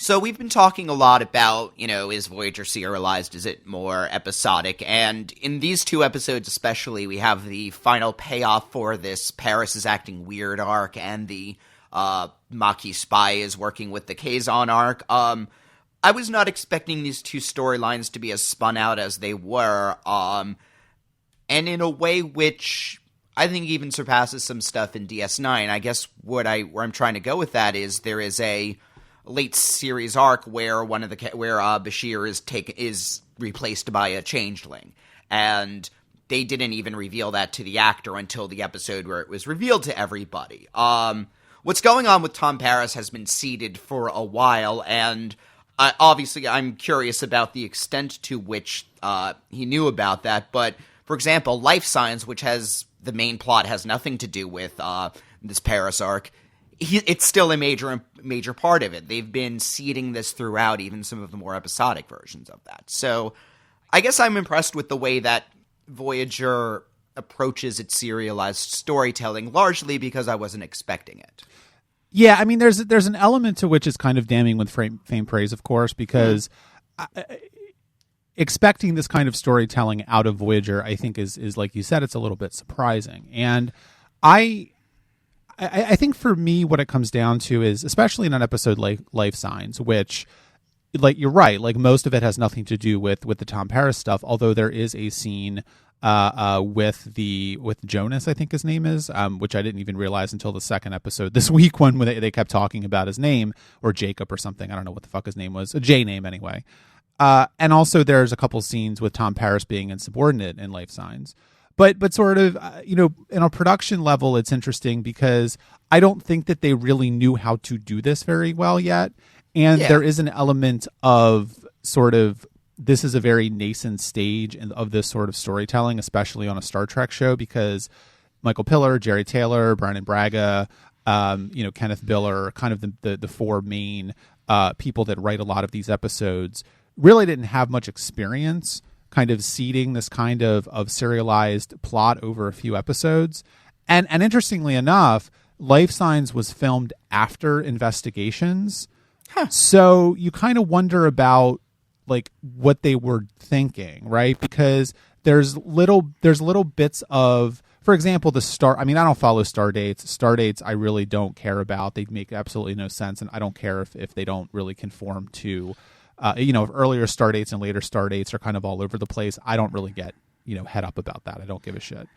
So we've been talking a lot about, is Voyager serialized? Is it more episodic? And in these 2 episodes especially, we have the final payoff for this Paris is acting weird arc and the Maquis spy is working with the Kazon arc. I was not expecting these 2 storylines to be as spun out as they were, and in a way which I think even surpasses some stuff in DS9. I guess where I'm trying to go with that is there is a late series arc where Bashir is replaced by a changeling, and they didn't even reveal that to the actor until the episode where it was revealed to everybody. What's going on with Tom Paris has been seeded for a while, and obviously I'm curious about the extent to which he knew about that. But for example, Lifesigns, which has the main plot has nothing to do with this Paris arc. It's still a major part of it. They've been seeding this throughout, even some of the more episodic versions of that. So I guess I'm impressed with the way that Voyager approaches its serialized storytelling, largely because I wasn't expecting it. Yeah, I mean, there's an element to which is kind of damning with faint praise, of course, because expecting this kind of storytelling out of Voyager, I think, is like you said, it's a little bit surprising. And I think for me, what it comes down to is, especially in an episode like Lifesigns, which, like, you're right, like most of it has nothing to do with the Tom Paris stuff, although there is a scene with Jonas, I think his name is, which I didn't even realize until the second episode this week when they kept talking about his name, or Jacob or something. I don't know what the fuck his name was. A J name anyway. And also there's a couple scenes with Tom Paris being insubordinate in Lifesigns. But sort of, in a production level, it's interesting because I don't think that they really knew how to do this very well yet. And there is an element of sort of, this is a very nascent stage of this sort of storytelling, especially on a Star Trek show, because Michael Piller, Jerry Taylor, Brandon Braga, Kenneth Biller, kind of the 4 main people that write a lot of these episodes, really didn't have much experience kind of seeding this kind of serialized plot over a few episodes. And interestingly enough, Lifesigns was filmed after Investigations. So you kind of wonder about like what they were thinking, right? Because there's little bits of, for example, I don't follow star dates. Star dates I really don't care about. They make absolutely no sense, and I don't care if they don't really conform to if earlier star dates and later star dates are kind of all over the place. I don't really get, head up about that. I don't give a shit.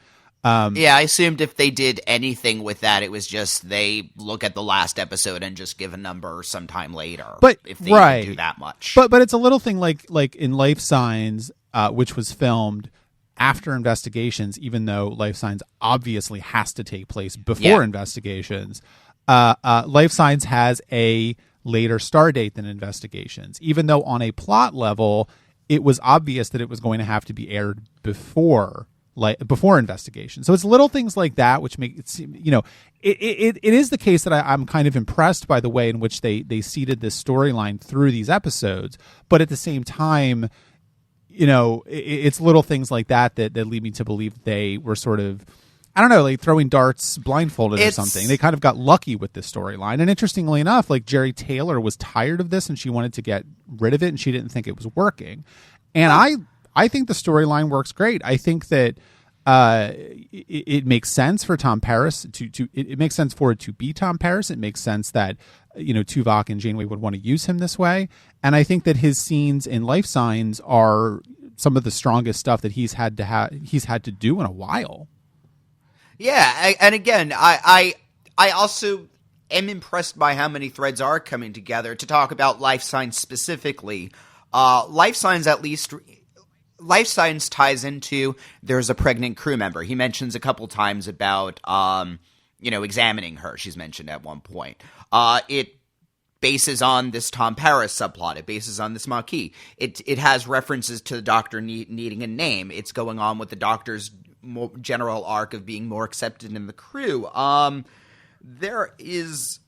I assumed if they did anything with that, it was just they look at the last episode and just give a number sometime later. But if they didn't do that much. But it's a little thing like in Lifesigns, which was filmed after Investigations, even though Lifesigns obviously has to take place before Investigations. Lifesigns has a later star date than Investigations, even though on a plot level it was obvious that it was going to have to be aired before Investigation. So it's little things like that which make it seem, it is the case that I'm kind of impressed by the way in which they seeded this storyline through these episodes, but at the same time, it's little things like that lead me to believe they were sort of, I don't know, like throwing darts blindfolded or something. They kind of got lucky with this storyline. And interestingly enough, like Jerry Taylor was tired of this and she wanted to get rid of it and she didn't think it was working. And I think the storyline works great. I think that it makes sense for Tom Paris it makes sense for it to be Tom Paris. It makes sense that, Tuvok and Janeway would want to use him this way. And I think that his scenes in Lifesigns are some of the strongest stuff that he's had to do in a while. Yeah, and again, I also am impressed by how many threads are coming together. To talk about Lifesigns specifically, Lifesigns ties into there's a pregnant crew member. He mentions a couple times about examining her. She's mentioned at one point. It bases on this Tom Paris subplot. It bases on this Maquis. It has references to the Doctor needing a name. It's going on with the Doctor's more general arc of being more accepted in the crew. There is,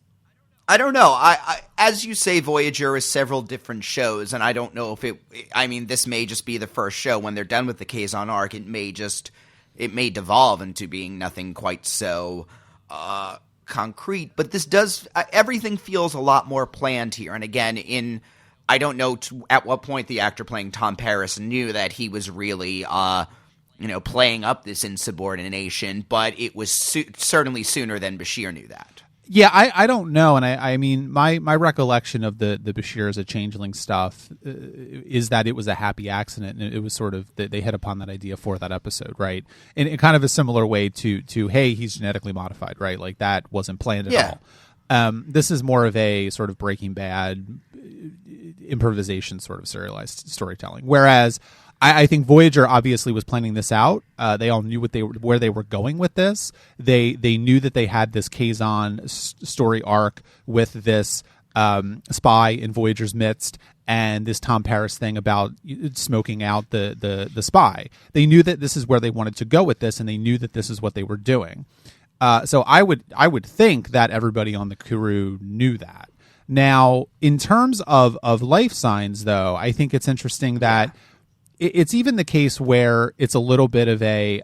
I don't know. I as you say, Voyager is several different shows, and I don't know if this may just be the first show. When they're done with the Kazon arc, it may devolve into being nothing quite so concrete, but this does everything feels a lot more planned here. And again, I don't know at what point the actor playing Tom Paris knew that he was really playing up this insubordination, but it was certainly sooner than Bashir knew that. Yeah, I don't know, and I mean my recollection of the Bashir as a changeling stuff is that it was a happy accident, and it was sort of they hit upon that idea for that episode, right? In kind of a similar way to hey, he's genetically modified, right? Like that wasn't planned at all. This is more of a sort of Breaking Bad improvisation sort of serialized storytelling, whereas I think Voyager obviously was planning this out. They all knew where they were going with this. They knew that they had this Kazon story arc with this spy in Voyager's midst, and this Tom Paris thing about smoking out the spy. They knew that this is where they wanted to go with this, and they knew that this is what they were doing. So I would think that everybody on the crew knew that. Now, in terms of Lifesigns, though, I think it's interesting that. It's even the case where it's a little bit of a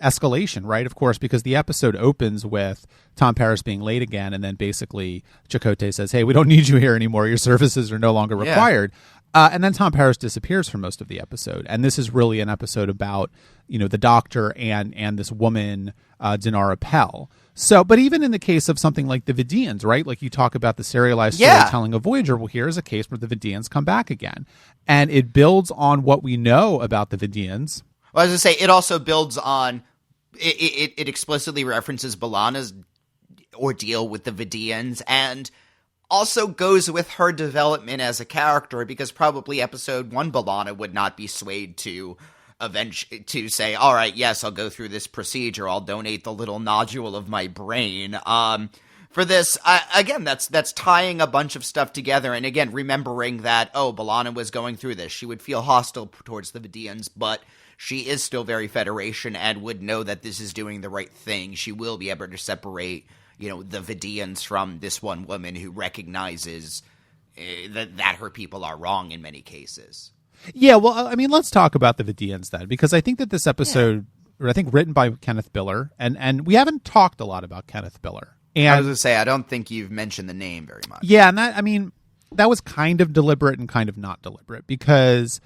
escalation, right? Of course, because the episode opens with Tom Paris being late again, and then basically Chakotay says, "Hey, we don't need you here anymore. Your services are no longer required." And then Tom Paris disappears for most of the episode, and this is really an episode about the Doctor and this woman Dinara Pell. So, but even in the case of something like the Vidiians, right? Like you talk about the serialized storytelling of Voyager. Well, here is a case where the Vidiians come back again, and it builds on what we know about the Vidiians. Well, as I say, it also builds on it explicitly references B'Elanna's ordeal with the Vidiians, and also goes with her development as a character, because probably episode 1 B'Elanna would not be swayed to say, all right, yes, I'll go through this procedure. I'll donate the little nodule of my brain. For this, again, that's tying a bunch of stuff together. And again, remembering that, B'Elanna was going through this. She would feel hostile towards the Vidiians, but she is still very Federation and would know that this is doing the right thing. She will be able to separate, the Vidiians from this one woman who recognizes that her people are wrong in many cases. Yeah, well, I mean, let's talk about the Vidiians then, because I think that this episode, I think written by Kenneth Biller, and we haven't talked a lot about Kenneth Biller. And I was going to say, I don't think you've mentioned the name very much. Yeah, and that was kind of deliberate and kind of not deliberate, because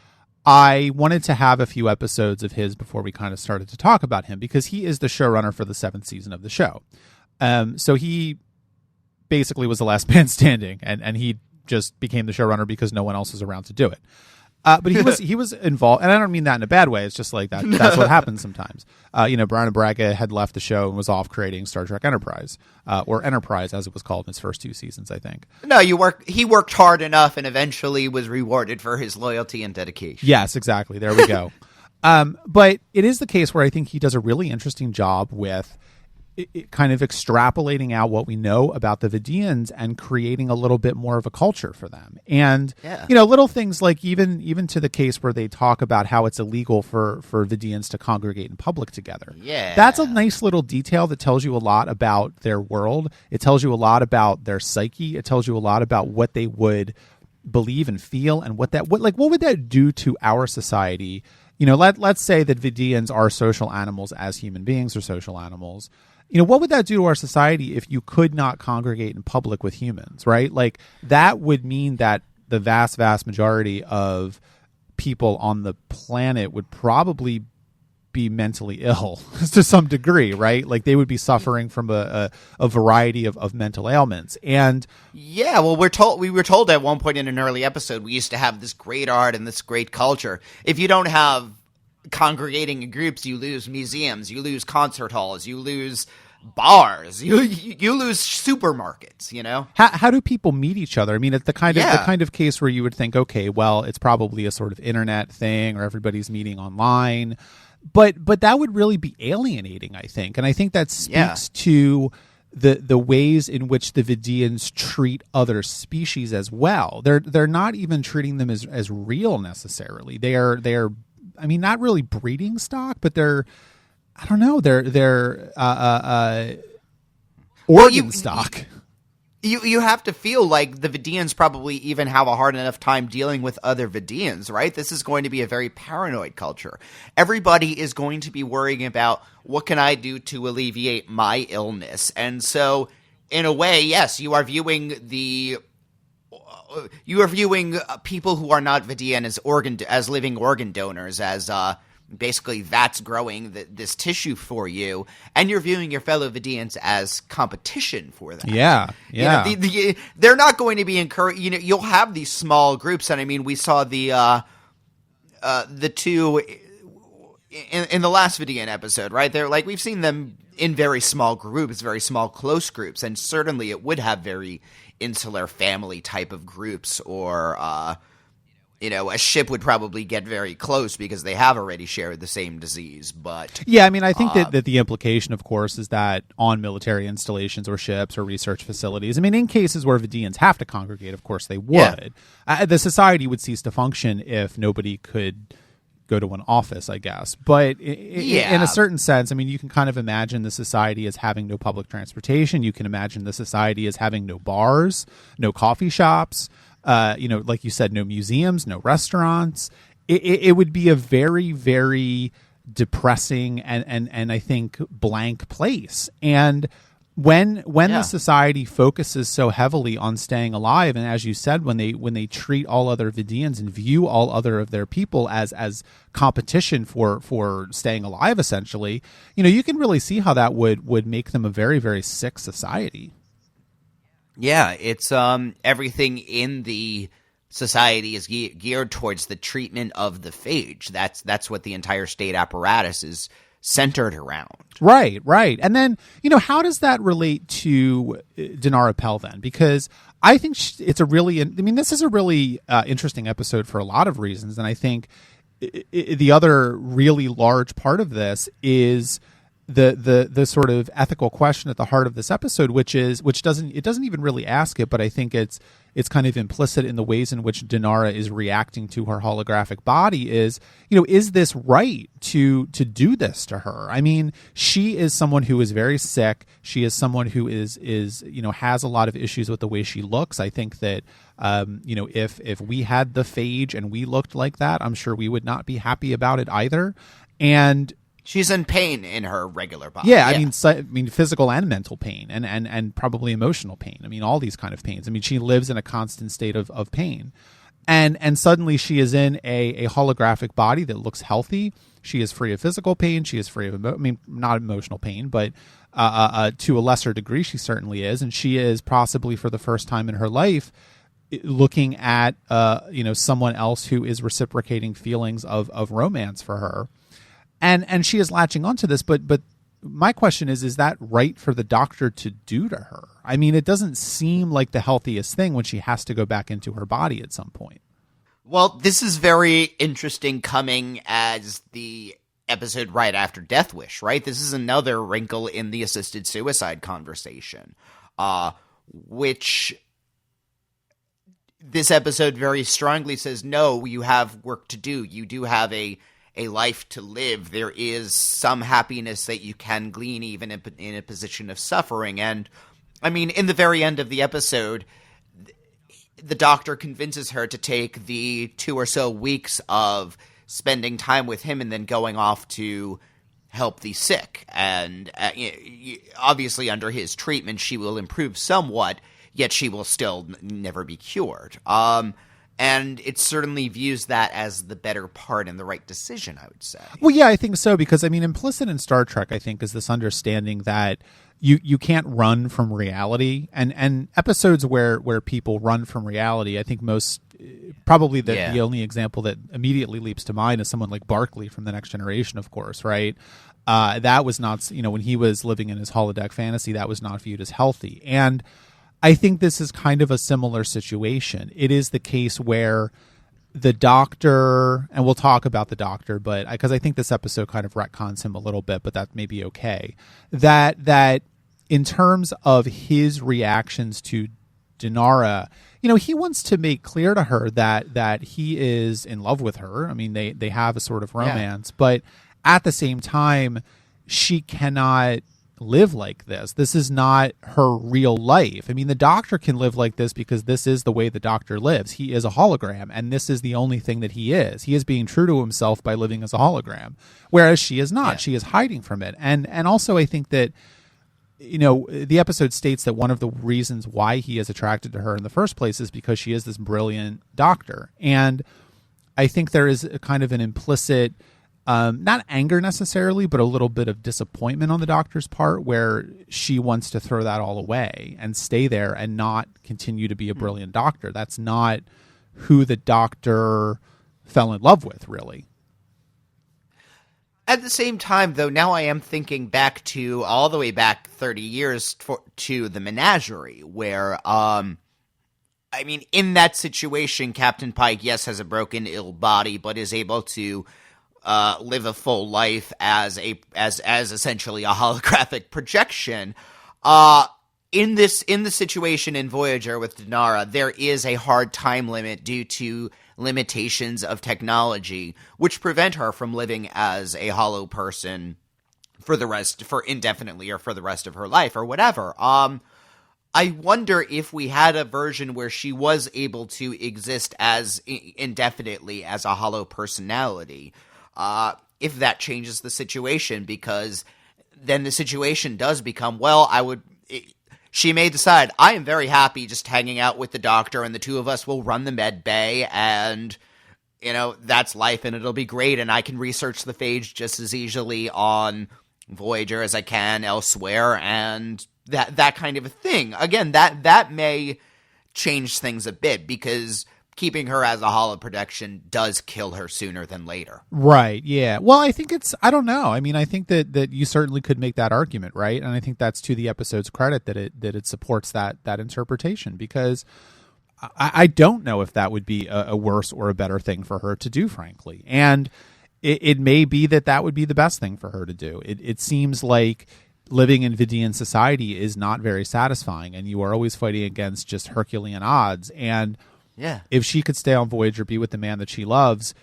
I wanted to have a few episodes of his before we kind of started to talk about him, because he is the showrunner for the 7th season of the show. So he basically was the last man standing, and he just became the showrunner because no one else was around to do it. But he was involved, and I don't mean that in a bad way. It's just like that. That's what happens sometimes. Brian Braga had left the show and was off creating Star Trek Enterprise, or Enterprise as it was called in its first 2 seasons, I think. No, he worked hard enough and eventually was rewarded for his loyalty and dedication. Yes, exactly. There we go. But it is the case where I think he does a really interesting job with kind of extrapolating out what we know about the Vidiians and creating a little bit more of a culture for them. And, little things like even to the case where they talk about how it's illegal for Vidiians to congregate in public together. Yeah. That's a nice little detail that tells you a lot about their world. It tells you a lot about their psyche. It tells you a lot about what they would believe and feel, and what would that do to our society? Let's say that Vidiians are social animals as human beings are social animals. What would that do to our society if you could not congregate in public with humans, right? Like, that would mean that the vast, vast majority of people on the planet would probably be mentally ill to some degree, right? Like, they would be suffering from a variety of mental ailments. And yeah, well, we were told at one point in an early episode, we used to have this great art and this great culture. If you don't have congregating in groups, you lose museums, you lose concert halls, you lose bars, you lose supermarkets. How do people meet each other? I mean, it's the kind of case where you would think, okay, well, it's probably a sort of internet thing, or everybody's meeting online, but that would really be alienating, I think. And I think that speaks to the ways in which the Vidiians treat other species as well. They're not even treating them as real necessarily. They're I mean, not really breeding stock, but they're organ stock. You have to feel like the Vidiians probably even have a hard enough time dealing with other Vidiians, right? This is going to be a very paranoid culture. Everybody is going to be worrying about, what can I do to alleviate my illness? And so, in a way, yes, you are viewing people who are not Vidiian as living organ donors, as basically that's growing this tissue for you, and you're viewing your fellow Vidiians as competition for that. Yeah. They're not going to be encouraged. You'll have these small groups, and I mean, we saw the two in the last Vidiian episode, right? They're like, we've seen them in very small groups, very small close groups, and certainly it would have very insular family type of groups, or a ship would probably get very close because they have already shared the same disease. But yeah, I mean, I think that the implication, of course, is that on military installations or ships or research facilities, I mean, in cases where Vidiians have to congregate, of course they would. Yeah. The society would cease to function if nobody could go to an office, I guess. But in a certain sense, I mean, you can kind of imagine the society as having no public transportation. You can imagine the society as having no bars, no coffee shops. Like you said, no museums, no restaurants. It would be a very, very depressing and I think blank place. And when the society focuses so heavily on staying alive, and as you said, when they treat all other Vidiians and view all other of their people as competition for staying alive, essentially, you can really see how that would make them a very, very sick society. Yeah, it's everything in the society is geared towards the treatment of the phage. That's what the entire state apparatus is centered around. Right. And then, how does that relate to Dinara Pell then? Because I think this is a really interesting episode for a lot of reasons. And I think the other really large part of this is the sort of ethical question at the heart of this episode, which doesn't even really ask it, but I think it's kind of implicit in the ways in which Dinara is reacting to her holographic body. Is this right to do this to her? I mean, she is someone who is very sick. She is someone who is has a lot of issues with the way she looks. I think that if we had the phage and we looked like that, I'm sure we would not be happy about it either. And she's in pain in her regular body. Yeah, I mean, physical and mental pain, and probably emotional pain. I mean, all these kind of pains. I mean, she lives in a constant state of pain, and suddenly she is in a holographic body that looks healthy. She is free of physical pain. She is free of not emotional pain, but to a lesser degree, she certainly is, and she is possibly for the first time in her life looking at someone else who is reciprocating feelings of romance for her. And she is latching onto this, but my question is that right for the doctor to do to her? I mean, it doesn't seem like the healthiest thing when she has to go back into her body at some point. Well, this is very interesting coming as the episode right after Death Wish, right? This is another wrinkle in the assisted suicide conversation, which this episode very strongly says, no, you have work to do. You do have a life to live. There is some happiness that you can glean even in a position of suffering. And I mean, in the very end of the episode, the doctor convinces her to take the 2 or so weeks of spending time with him and then going off to help the sick. And obviously under his treatment, she will improve somewhat, yet she will still never be cured. And it certainly views that as the better part and the right decision, I would say. Well, yeah, I think so, because, I mean, implicit in Star Trek, I think, is this understanding that you can't run from reality. And episodes where people run from reality, I think probably the only example that immediately leaps to mind is someone like Barclay from The Next Generation, of course, right? That was not, when he was living in his holodeck fantasy, that was not viewed as healthy. And I think this is kind of a similar situation. It is the case where the doctor, and we'll talk about the doctor, but because I think this episode kind of retcons him a little bit, but that may be okay. That in terms of his reactions to Dinara, he wants to make clear to her that he is in love with her. I mean, they have a sort of romance, but at the same time, she cannot live like this. This is not her real life. I mean, the Doctor can live like this because this is the way the Doctor lives. He is a hologram, and this is the only thing that he is. He is being true to himself by living as a hologram, whereas she is not. Yeah. She is hiding from it. And also I think that, you know, the episode states that one of the reasons why he is attracted to her in the first place is because she is this brilliant doctor. And I think there is a kind of an implicit not anger necessarily, but a little bit of disappointment on the Doctor's part, where she wants to throw that all away and stay there and not continue to be a brilliant doctor. That's not who the Doctor fell in love with, really. At the same time, though, now I am thinking back to all the way back 30 years to the Menagerie, where, I mean, in that situation, Captain Pike, yes, has a broken, ill body, but is able to live a full life as essentially a holographic projection. In the situation in Voyager with Dinara, there is a hard time limit due to limitations of technology, which prevent her from living as a hollow person for indefinitely or for the rest of her life or whatever. I wonder if we had a version where she was able to exist as indefinitely as a hollow personality. If that changes the situation, because then the situation does become, well, she may decide, I am very happy just hanging out with the Doctor and the two of us will run the med bay and, you know, that's life and it'll be great and I can research the phage just as easily on Voyager as I can elsewhere and that kind of a thing. Again, that may change things a bit because keeping her as a hollow projection does kill her sooner than later. Right, yeah. Well, I think I don't know. I mean, I think that you certainly could make that argument, right? And I think that's to the episode's credit that it supports that interpretation, because I don't know if that would be a worse or a better thing for her to do, frankly. And it may be that would be the best thing for her to do. It seems like living in Vidiian society is not very satisfying, and you are always fighting against just Herculean odds. And yeah, if she could stay on Voyager, be with the man that she loves,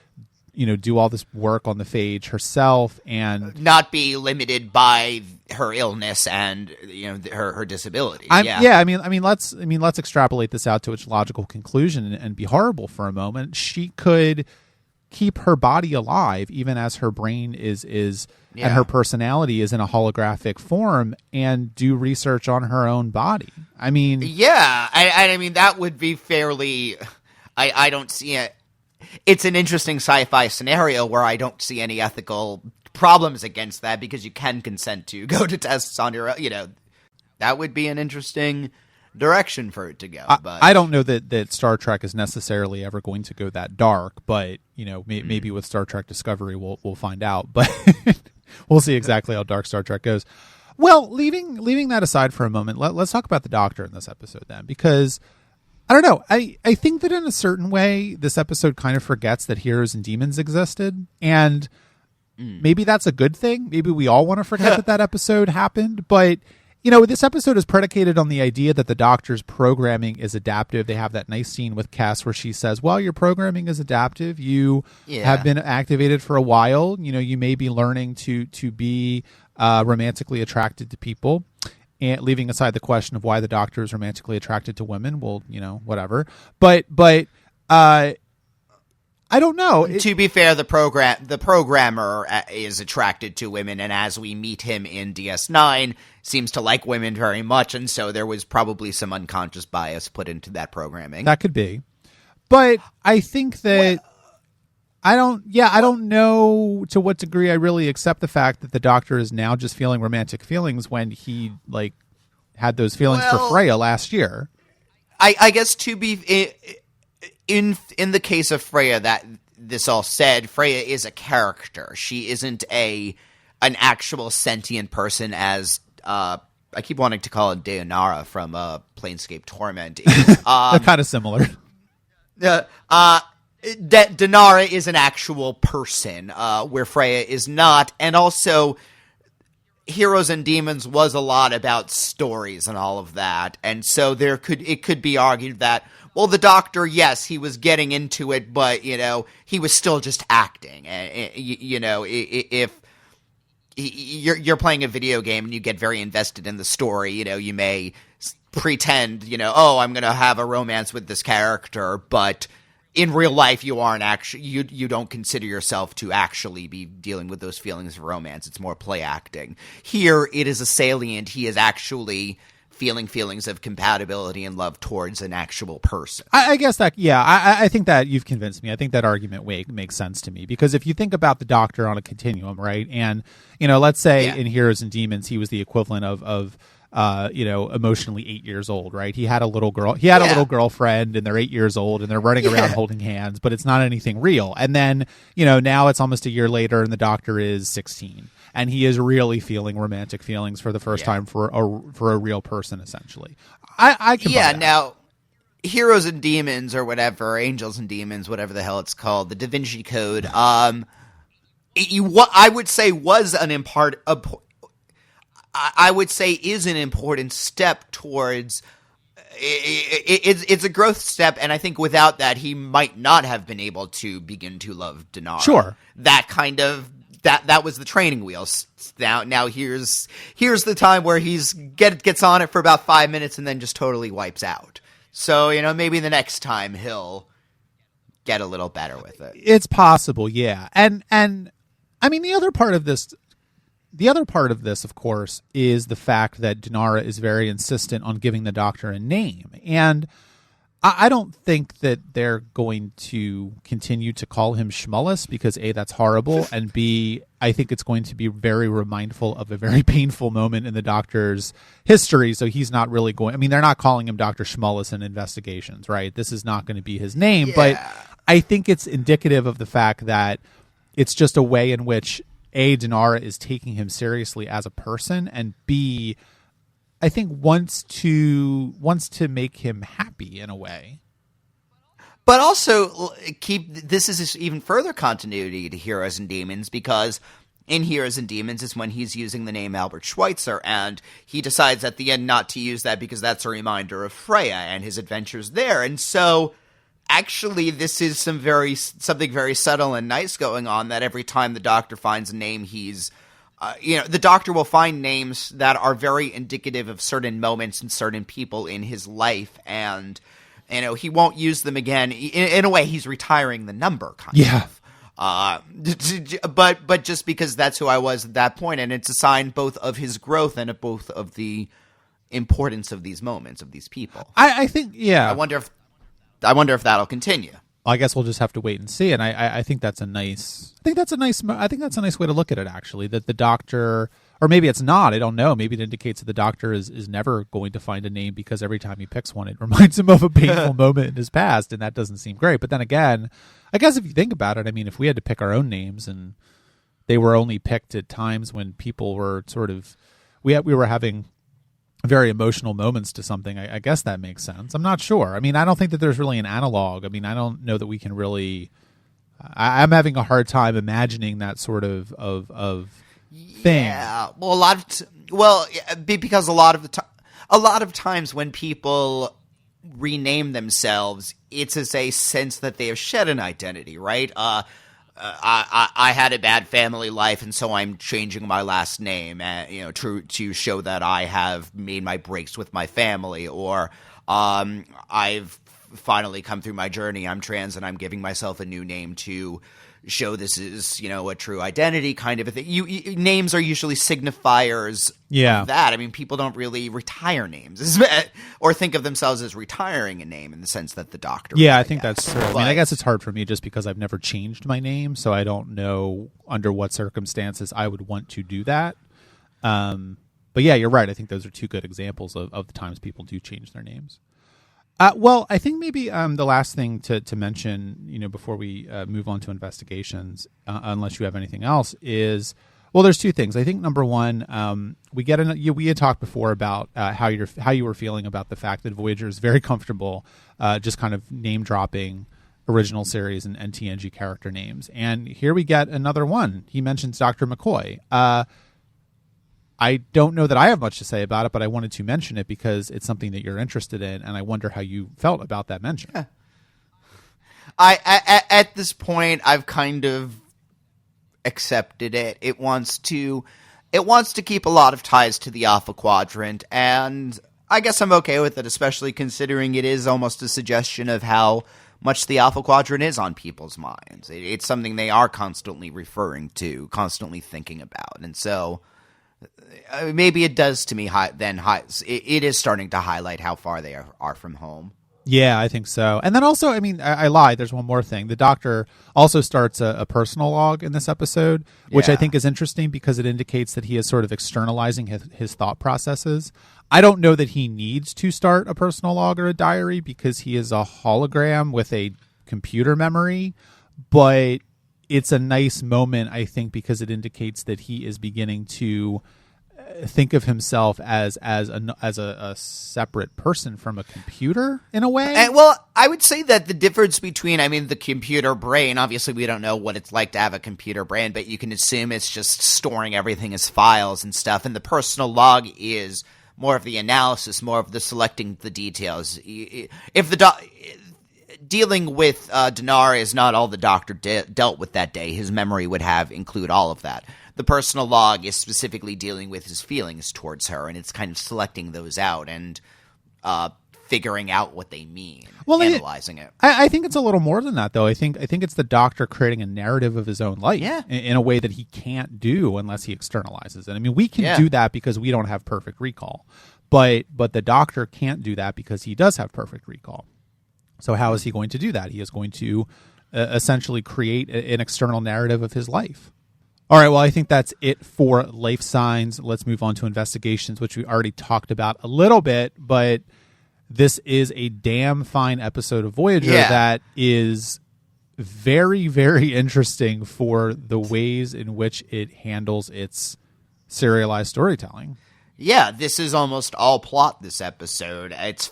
you know, do all this work on the phage herself and not be limited by her illness and, you know, her disabilities. I mean, let's extrapolate this out to its logical conclusion and be horrible for a moment. She could keep her body alive even as her brain is and her personality is in a holographic form and do research on her own body. I mean, yeah, I mean that would be fairly. I don't see it. It's an interesting sci-fi scenario where I don't see any ethical problems against that because you can consent to go to tests on your own. You know, that would be an interesting direction for it to go. But I don't know that Star Trek is necessarily ever going to go that dark, but you know, maybe with Star Trek Discovery we'll find out. But we'll see exactly how dark Star Trek goes. Well, leaving that aside for a moment, let's talk about the Doctor in this episode then, because I don't know. I think that in a certain way, this episode kind of forgets that heroes and demons existed, and maybe that's a good thing. Maybe we all want to forget that episode happened, but you know, this episode is predicated on the idea that the Doctor's programming is adaptive. They have that nice scene with Cass where she says, well, your programming is adaptive. You have been activated for a while. You know, you may be learning to be romantically attracted to people. And leaving aside the question of why the Doctor is romantically attracted to women, well, you know, whatever. But I don't know. To be fair, the programmer is attracted to women, and as we meet him in DS9, seems to like women very much, and so there was probably some unconscious bias put into that programming. That could be. But I think that I don't know to what degree I really accept the fact that the Doctor is now just feeling romantic feelings when he had those feelings for Freya last year. I guess to be in the case of Freya, that this all said, Freya is a character. She isn't an actual sentient person as I keep wanting to call it Deonara from Planescape Torment. They're kind of similar. Dinara is an actual person, where Freya is not, and also Heroes and Demons was a lot about stories and all of that, and so it could be argued that, well, the Doctor, yes, he was getting into it, but, you know, he was still just acting. You know, if you're playing a video game and you get very invested in the story. You may pretend, oh, I'm going to have a romance with this character, but in real life, you aren't actually, you don't consider yourself to actually be dealing with those feelings of romance. It's more play acting. Here, it is a salient. He is actually feeling feelings of compatibility and love towards an actual person. I guess that, yeah, I think that you've convinced me. I think that argument makes sense to me, because if you think about the Doctor on a continuum, right? And, let's say in Heroes and Demons, he was the equivalent of emotionally 8 years old, right? He had a little girl, a little girlfriend, and they're 8 years old and they're running around holding hands, but it's not anything real. And then, now it's almost a year later and the Doctor is 16 and he is really feeling romantic feelings for the first time for a real person, essentially. I can buy that. Now Heroes and Demons or whatever, Angels and Demons, whatever the hell it's called, the Da Vinci Code, I would say was I would say is an important step towards it's a growth step, and I think without that he might not have been able to begin to love Dinara. Sure. That kind of that was the training wheels. Now here's the time where he's gets on it for about 5 minutes and then just totally wipes out. So, maybe the next time he'll get a little better with it. It's possible, yeah. And I mean, the other part of this, of course, is the fact that Dinara is very insistent on giving the Doctor a name. And I don't think that they're going to continue to call him Schmullis because, A, that's horrible, and B, I think it's going to be very remindful of a very painful moment in the Doctor's history, so he's not really going... I mean, they're not calling him Dr. Schmullis in Investigations, right? This is not going to be his name, but I think it's indicative of the fact that it's just a way in which, A, Dinara is taking him seriously as a person, and B, I think wants to make him happy in a way. But also this is even further continuity to Heroes and Demons, because in Heroes and Demons is when he's using the name Albert Schweitzer, and he decides at the end not to use that because that's a reminder of Freya and his adventures there. And so actually this is something very subtle and nice going on, that every time the Doctor finds a name, he's the Doctor will find names that are very indicative of certain moments and certain people in his life, and he won't use them again. In a way, he's retiring the number, kind of. But just because that's who I was at that point, and it's a sign both of his growth and both of the importance of these moments, of these people. I think, yeah. I wonder if that'll continue. I guess we'll just have to wait and see. And I think that's a nice way to look at it, actually, that the Doctor, or maybe it's not, I don't know. Maybe it indicates that the Doctor is never going to find a name, because every time he picks one, it reminds him of a painful moment in his past. And that doesn't seem great. But then again, I guess if you think about it, I mean, if we had to pick our own names and they were only picked at times when people were sort of, we were having very emotional moments to something, I guess that makes sense. I'm not sure. I mean, I don't think that there's really an analog. I mean, I don't know that we can really... I'm having a hard time imagining that sort of thing. Yeah, because a lot of times when people rename themselves, it's as a sense that they have shed an identity, right? I had a bad family life, and so I'm changing my last name, to show that I have made my breaks with my family, or I've finally come through my journey. I'm trans, and I'm giving myself a new name to show this is, a true identity, kind of a thing. Names are usually signifiers of that. I mean, people don't really retire names or think of themselves as retiring a name in the sense that the Doctor. Yeah, I think that's true. I mean, I guess it's hard for me just because I've never changed my name, so I don't know under what circumstances I would want to do that. But yeah, you're right. I think those are two good examples of the times people do change their names. Well, I think maybe the last thing to mention, before we move on to investigations, unless you have anything else, is, well, there's two things. I think number one, we had talked before about how you were feeling about the fact that Voyager is very comfortable just kind of name dropping original series and TNG character names, and here we get another one. He mentions Dr. McCoy. I don't know that I have much to say about it, but I wanted to mention it because it's something that you're interested in, and I wonder how you felt about that mention. Yeah. At this point, I've kind of accepted it. It wants to... it wants to keep a lot of ties to the Alpha Quadrant, and I guess I'm okay with it, especially considering it is almost a suggestion of how much the Alpha Quadrant is on people's minds. It's something they are constantly referring to, constantly thinking about, and so maybe it does to me. It is starting to highlight how far they are from home. Yeah, I think so. And then also, I mean, I lied. There's one more thing. The Doctor also starts a personal log in this episode, which I think is interesting because it indicates that he is sort of externalizing his thought processes. I don't know that he needs to start a personal log or a diary because he is a hologram with a computer memory, but it's a nice moment, I think, because it indicates that he is beginning to think of himself as a separate person from a computer in a way. And, well, I would say that the difference between, the computer brain, obviously we don't know what it's like to have a computer brain, but you can assume it's just storing everything as files and stuff. And the personal log is more of the analysis, more of the selecting the details. If dealing with Dinar is not all the Doctor dealt with that day, his memory would include all of that. The personal log is specifically dealing with his feelings towards her, and it's kind of selecting those out and figuring out what they mean, analyzing it. I think it's a little more than that, though. I think it's the Doctor creating a narrative of his own life in a way that he can't do unless he externalizes it. I mean, we can do that because we don't have perfect recall, but the Doctor can't do that because he does have perfect recall. So how is he going to do that? He is going to essentially create an external narrative of his life. All right, well, I think that's it for Lifesigns. Let's move on to investigations, which we already talked about a little bit, but this is a damn fine episode of Voyager that is very, very interesting for the ways in which it handles its serialized storytelling. Yeah, this is almost all plot, this episode. It's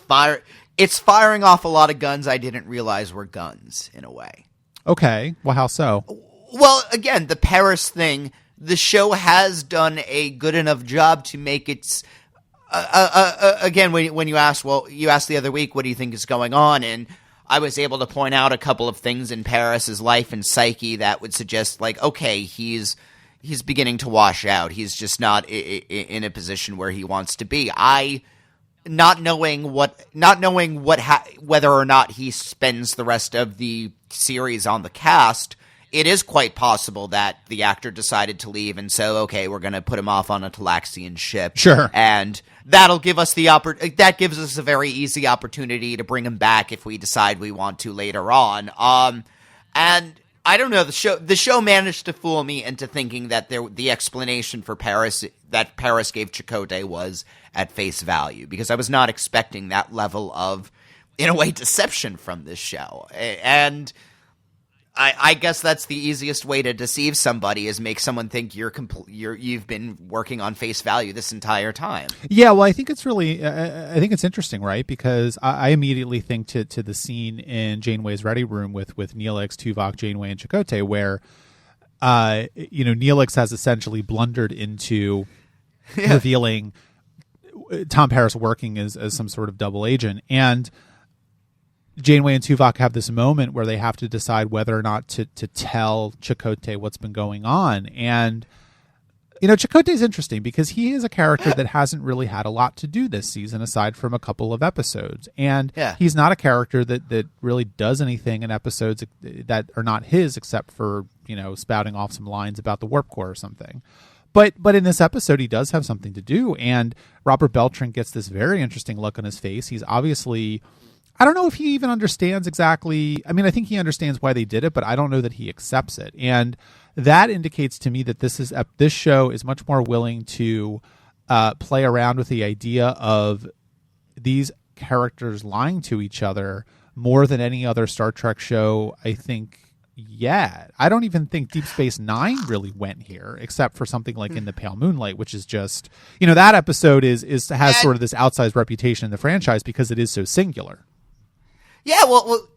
firing off a lot of guns I didn't realize were guns, in a way. Okay, well, how so? Well, again, the Paris thing, the show has done a good enough job to make its... again, when you asked the other week, what do you think is going on? And I was able to point out a couple of things in Paris's life and psyche that would suggest, like, okay, he's beginning to wash out. He's just not in a position where he wants to be. Not knowing whether or not he spends the rest of the series on the cast, it is quite possible that the actor decided to leave and so, okay, we're going to put him off on a Talaxian ship. Sure. And that'll give us that gives us a very easy opportunity to bring him back if we decide we want to later on. And I don't know, the show managed to fool me into thinking that the explanation for Paris that Paris gave Chakotay was at face value, because I was not expecting that level of, in a way, deception from this show. And I guess that's the easiest way to deceive somebody, is make someone think you've been working on face value this entire time. Yeah, well, I think it's really, I think it's interesting, right? Because I immediately think to the scene in Janeway's ready room with Neelix, Tuvok, Janeway, and Chakotay, where Neelix has essentially blundered into revealing Tom Paris working as some sort of double agent, and Janeway and Tuvok have this moment where they have to decide whether or not to tell Chakotay what's been going on. And, Chakotay's interesting because he is a character that hasn't really had a lot to do this season aside from a couple of episodes. And he's not a character that really does anything in episodes that are not his, except for, spouting off some lines about the warp core or something. But in this episode, he does have something to do. And Robert Beltran gets this very interesting look on his face. He's obviously... I don't know if he even understands exactly. I mean, I think he understands why they did it, but I don't know that he accepts it. And that indicates to me that this show is much more willing to play around with the idea of these characters lying to each other more than any other Star Trek show, I think, yet. I don't even think Deep Space Nine really went here, except for something like In the Pale Moonlight, which is just, that episode has sort of this outsized reputation in the franchise because it is so singular. Yeah, well,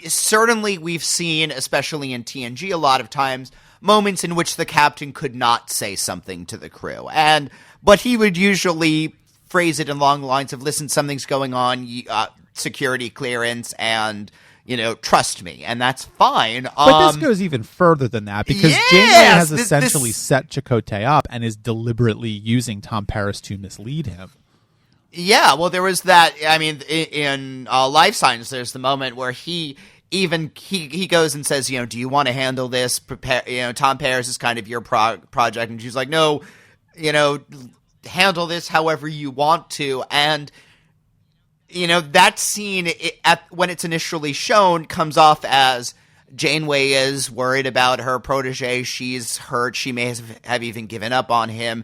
certainly we've seen, especially in TNG, a lot of times, moments in which the captain could not say something to the crew. But he would usually phrase it along the lines of, listen, something's going on, security clearance, and, trust me, and that's fine. But this goes even further than that, because Janeway has essentially set Chakotay up and is deliberately using Tom Paris to mislead him. Yeah, well, there was that. I mean, in Lifesigns, there's the moment where he goes and says, do you want to handle this? Prepare. Tom Paris is kind of your project, and she's like, no, handle this however you want to, and. That scene, when it's initially shown, comes off as Janeway is worried about her protege. She's hurt. She may have even given up on him.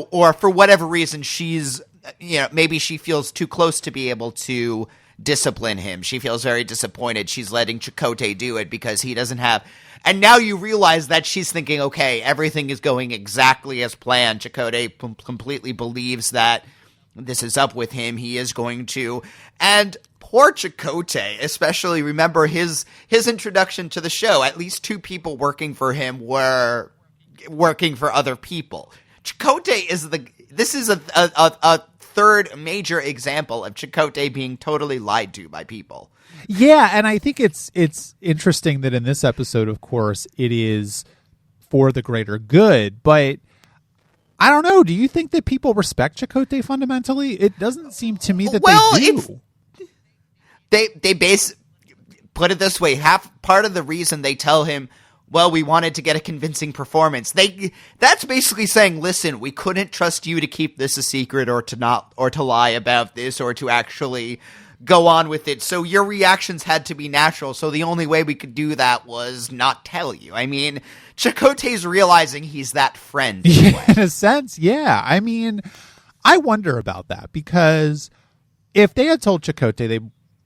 Or for whatever reason, she's, maybe she feels too close to be able to discipline him. She feels very disappointed. She's letting Chakotay do it because he doesn't have... And now you realize that she's thinking, okay, everything is going exactly as planned. Chakotay completely believes that this is up with him. He is going to. And poor Chakotay, especially, remember his introduction to the show. At least 2 people working for him were working for other people. Chakotay this is a third major example of Chakotay being totally lied to by people. Yeah, and I think it's interesting that in this episode, of course, it is for the greater good, but I don't know. Do you think that people respect Chakotay fundamentally? It doesn't seem to me that they do. They put it this way. Part of the reason they tell him, well, we wanted to get a convincing performance. That's basically saying, listen, we couldn't trust you to keep this a secret or to lie about this or to actually go on with it. So your reactions had to be natural. So the only way we could do that was not tell you. I mean, Chakotay's realizing he's that friend. In a sense, yeah. I mean, I wonder about that, because if they had told Chakotay, they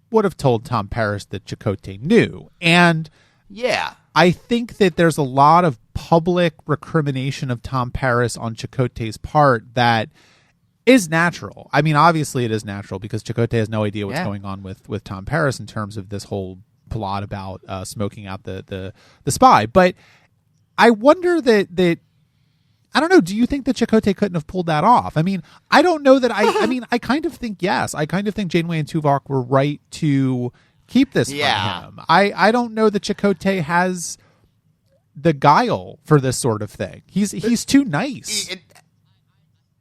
would have told Tom Paris that Chakotay knew. And yeah, I think that there's a lot of public recrimination of Tom Paris on Chakotay's part that is natural. I mean, obviously it is natural because Chakotay has no idea what's going on with Tom Paris in terms of this whole plot about smoking out the spy. But I wonder that I don't know. Do you think that Chakotay couldn't have pulled that off? I mean, I don't know that. I mean, I kind of think yes. I kind of think Janeway and Tuvok were right to keep this from him. I don't know that Chakotay has the guile for this sort of thing. He's too nice.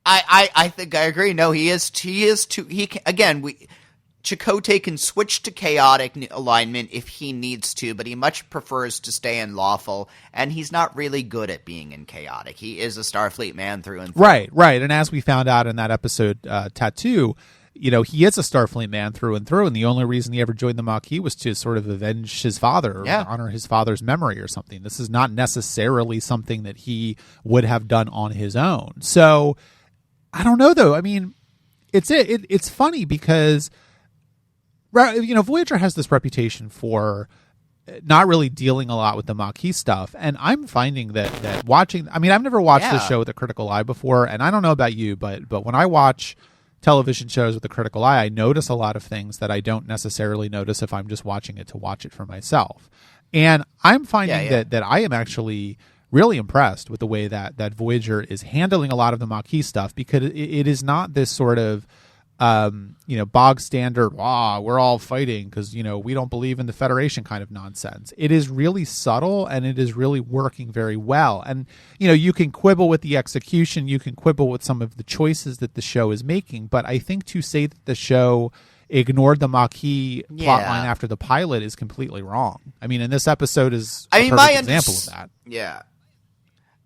I think I agree. No, he is too. Chakotay can switch to chaotic alignment if he needs to, but he much prefers to stay in lawful, and he's not really good at being in chaotic. He is a Starfleet man through and through. Right. And as we found out in that episode, Tattoo, he is a Starfleet man through and through, and the only reason he ever joined the Maquis was to sort of avenge his father or honor his father's memory or something. This is not necessarily something that he would have done on his own. So I don't know, though. I mean, it's funny because Voyager has this reputation for not really dealing a lot with the Maquis stuff, and I'm finding that watching. I mean, I've never watched the show with a critical eye before, and I don't know about you, but when I watch television shows with a critical eye, I notice a lot of things that I don't necessarily notice if I'm just watching it to watch it for myself. And I'm finding that I am actually really impressed with the way that Voyager is handling a lot of the Maquis stuff, because it is not this sort of bog standard, we're all fighting because, we don't believe in the Federation kind of nonsense. It is really subtle, and it is really working very well. And, you can quibble with the execution, you can quibble with some of the choices that the show is making, but I think to say that the show ignored the Maquis plotline after the pilot is completely wrong. I mean, and this episode is a perfect example of that. Yeah.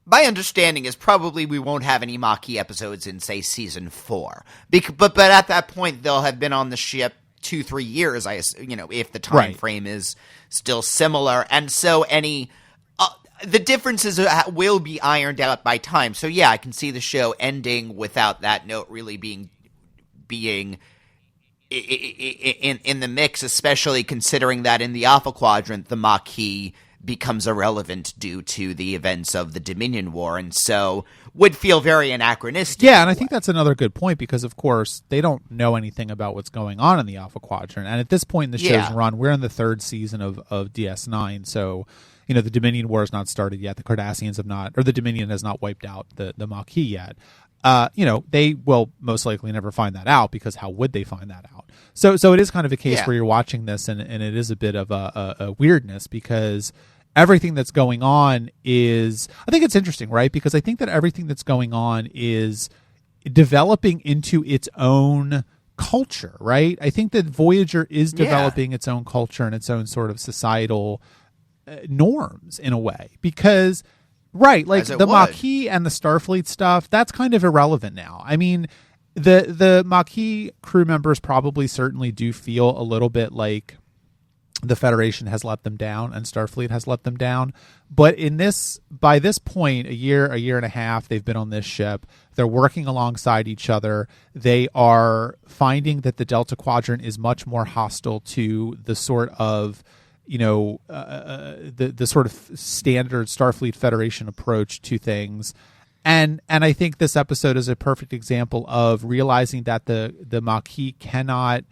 My understanding is probably we won't have any Maquis episodes in, say, season 4. But at that point, they'll have been on the ship 2-3 years, if the time frame is still similar. And so the differences will be ironed out by time. So, yeah, I can see the show ending without that note really being in the mix, especially considering that in the Alpha Quadrant, the Maquis becomes irrelevant due to the events of the Dominion War, and so would feel very anachronistic. Yeah, and I think that's another good point, because, of course, they don't know anything about what's going on in the Alpha Quadrant. And at this point in the show's run, we're in the 3rd season of DS9, so, the Dominion War has not started yet. The Cardassians have not, or the Dominion has not wiped out the Maquis yet. they will most likely never find that out, because how would they find that out? So it is kind of a case where you're watching this and it is a bit of a weirdness, because everything that's going on is, I think it's interesting, right? Because I think that everything that's going on is developing into its own culture, right? I think that Voyager is developing its own culture and its own sort of societal norms in a way, because right, like the Maquis and the Starfleet stuff, that's kind of irrelevant now. I mean, the Maquis crew members probably certainly do feel a little bit like the Federation has let them down and Starfleet has let them down. But by this point, a year and a half, they've been on this ship. They're working alongside each other. They are finding that the Delta Quadrant is much more hostile to the sort of, the sort of standard Starfleet Federation approach to things. And I think this episode is a perfect example of realizing that the Maquis cannot,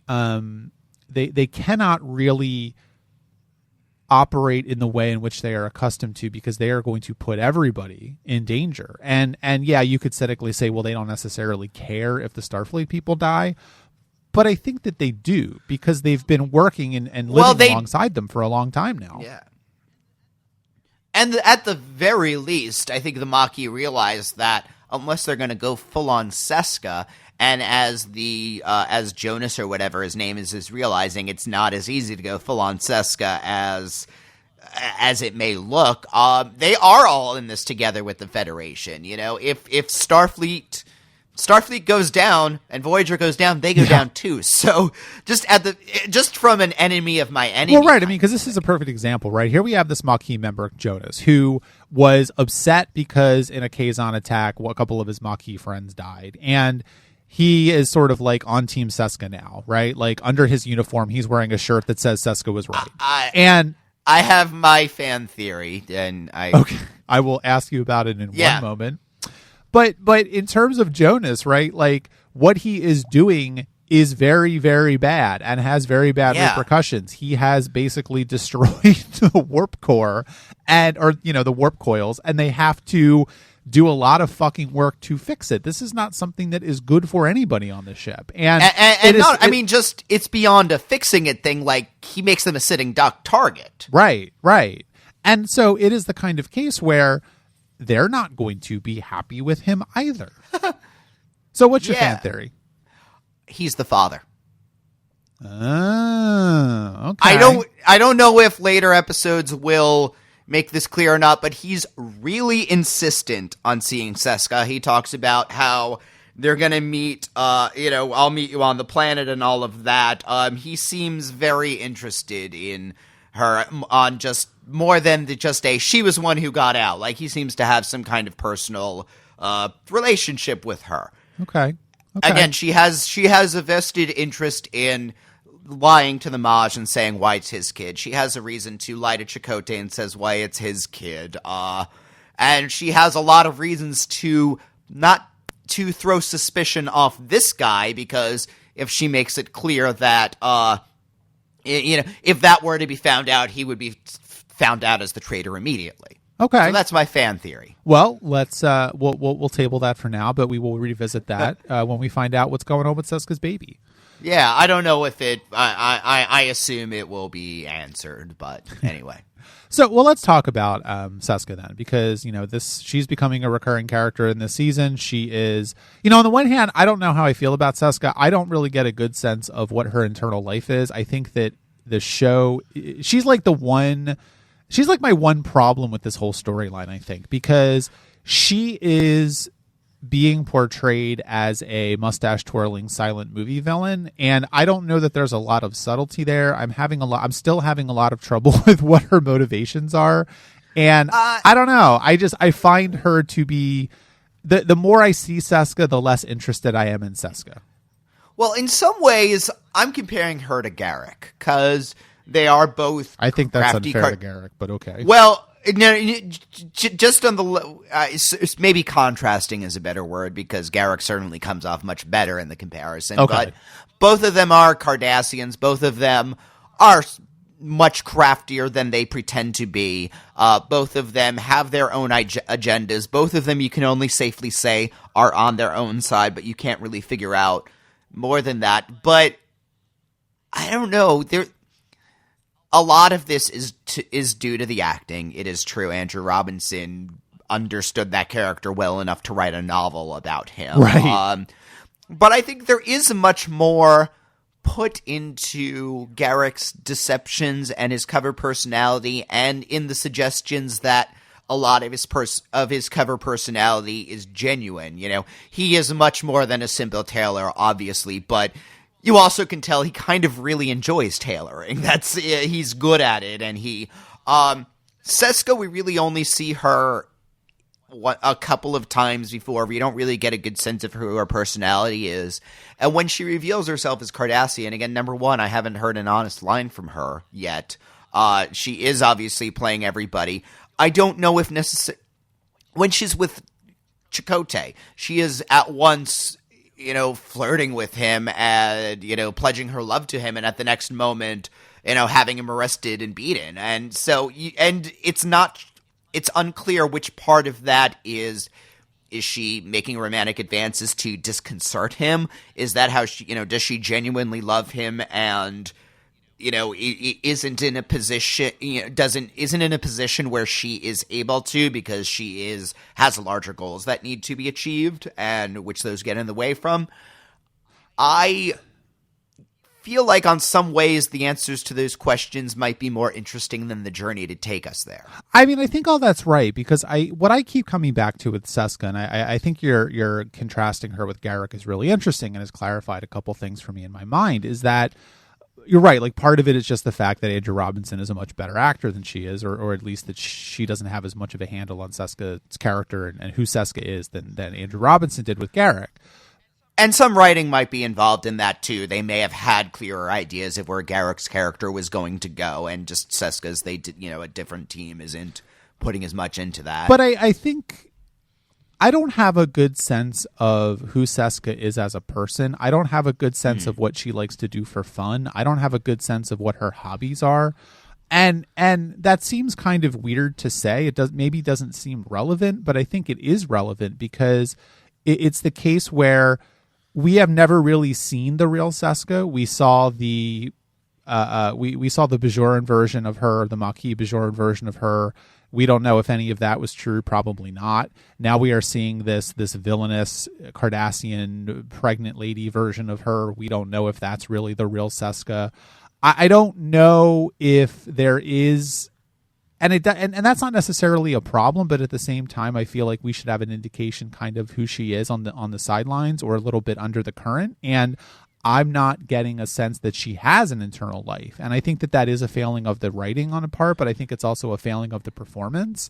they cannot really operate in the way in which they are accustomed to, because they are going to put everybody in danger. And yeah, you could cynically say, well, they don't necessarily care if the Starfleet people die. But I think that they do, because they've been working and living alongside them for a long time now. Yeah. And at the very least, I think the Maquis realized that unless they're going to go full on Seska, and as Jonas or whatever his name is realizing, it's not as easy to go full on Seska as it may look. They are all in this together with the Federation. If Starfleet goes down and Voyager goes down, they go down too. So just from an enemy of my enemy. Well, right. I mean, because this is a perfect example, right? Here we have this Maquis member, Jonas, who was upset because in a Kazon attack, a couple of his Maquis friends died. And he is sort of like on Team Seska now, right? Like under his uniform, he's wearing a shirt that says Seska was right. I have my fan theory, and I will ask you about it in one moment. But in terms of Jonas, right, like what he is doing is very, very bad and has very bad repercussions. He has basically destroyed the warp core the warp coils, and they have to do a lot of fucking work to fix it. This is not something that is good for anybody on the ship. It's beyond a fixing it thing. Like, he makes them a sitting duck target. Right. And so it is the kind of case where they're not going to be happy with him either. So what's your fan theory? He's the father. Oh, okay. I don't know if later episodes will make this clear or not, but he's really insistent on seeing Seska. He talks about how they're going to meet, I'll meet you on the planet and all of that. He seems very interested in her on just more than she was one who got out. Like, he seems to have some kind of personal relationship with her. Okay. Again, she has a vested interest in lying to the Maj and saying why it's his kid. She has a reason to lie to Chakotay and says why it's his kid. And she has a lot of reasons to not to throw suspicion off this guy, because if she makes it clear that if that were to be found out, he would be found out as the traitor immediately. Okay. So that's my fan theory. Well, let's we'll table that for now, but we will revisit that when we find out what's going on with Seska's baby. Yeah, I don't know if it I assume it will be answered, but anyway. So, well, let's talk about Seska then, because, she's becoming a recurring character in this season. She is, on the one hand, I don't know how I feel about Seska. I don't really get a good sense of what her internal life is. I think that the show, she's like my one problem with this whole storyline, I think, because she is being portrayed as a mustache twirling silent movie villain, and I don't know that there's a lot of subtlety there. I'm still having a lot of trouble with what her motivations are, and I don't know. I find her to be the more I see Seska, the less interested I am in Seska. Well, in some ways, I'm comparing her to Garak, because they are both. I think that's unfair to Garak, but okay. Well, just on the maybe contrasting is a better word, because Garak certainly comes off much better in the comparison. Okay. But both of them are Cardassians. Both of them are much craftier than they pretend to be. Both of them have their own agendas. Both of them, you can only safely say, are on their own side, but you can't really figure out more than that. But I don't know. A lot of this is due to the acting. It is true. Andrew Robinson understood that character well enough to write a novel about him. Right. But I think there is much more put into Garrick's deceptions and his cover personality, and in the suggestions that a lot of his cover personality is genuine. You know, he is much more than a simple tailor, obviously, but you also can tell he kind of really enjoys tailoring. He's good at it, and Seska, we really only see her a couple of times before. We don't really get a good sense of who her personality is. And when she reveals herself as Cardassian, again, number one, I haven't heard an honest line from her yet. She is obviously playing everybody. I don't know if when she's with Chakotay, she is at once, flirting with him and, pledging her love to him. And at the next moment, having him arrested and beaten. And so, it's unclear which part of that is she making romantic advances to disconcert him? Is that how she, does she genuinely love him and, isn't in a position, isn't in a position where she is able to, because she has larger goals that need to be achieved and which those get in the way from? I feel like on some ways the answers to those questions might be more interesting than the journey to take us there. I mean, I think all that's right, because what I keep coming back to with Seska, and I think you're contrasting her with Garrick, is really interesting and has clarified a couple things for me in my mind, is that you're right. Like, part of it is just the fact that Andrew Robinson is a much better actor than she is, or at least that she doesn't have as much of a handle on Seska's character and who Seska is than Andrew Robinson did with Garrick. And some writing might be involved in that, too. They may have had clearer ideas of where Garrick's character was going to go, and just Seska's, a different team isn't putting as much into that. But I think I don't have a good sense of who Seska is as a person. I don't have a good sense of what she likes to do for fun. I don't have a good sense of what her hobbies are. And that seems kind of weird to say. It doesn't seem relevant, but I think it is relevant because it's the case where we have never really seen the real Seska. We saw the we saw the Bajoran version of her, the Maquis Bajoran version of her. We don't know if any of that was true. Probably not. Now we are seeing this villainous Cardassian pregnant lady version of her. We don't know if that's really the real Seska. I don't know if there is, and that's not necessarily a problem. But at the same time, I feel like we should have an indication, kind of, who she is on the sidelines or a little bit under the current. And I'm not getting a sense that she has an internal life. And I think that is a failing of the writing on a part, but I think it's also a failing of the performance.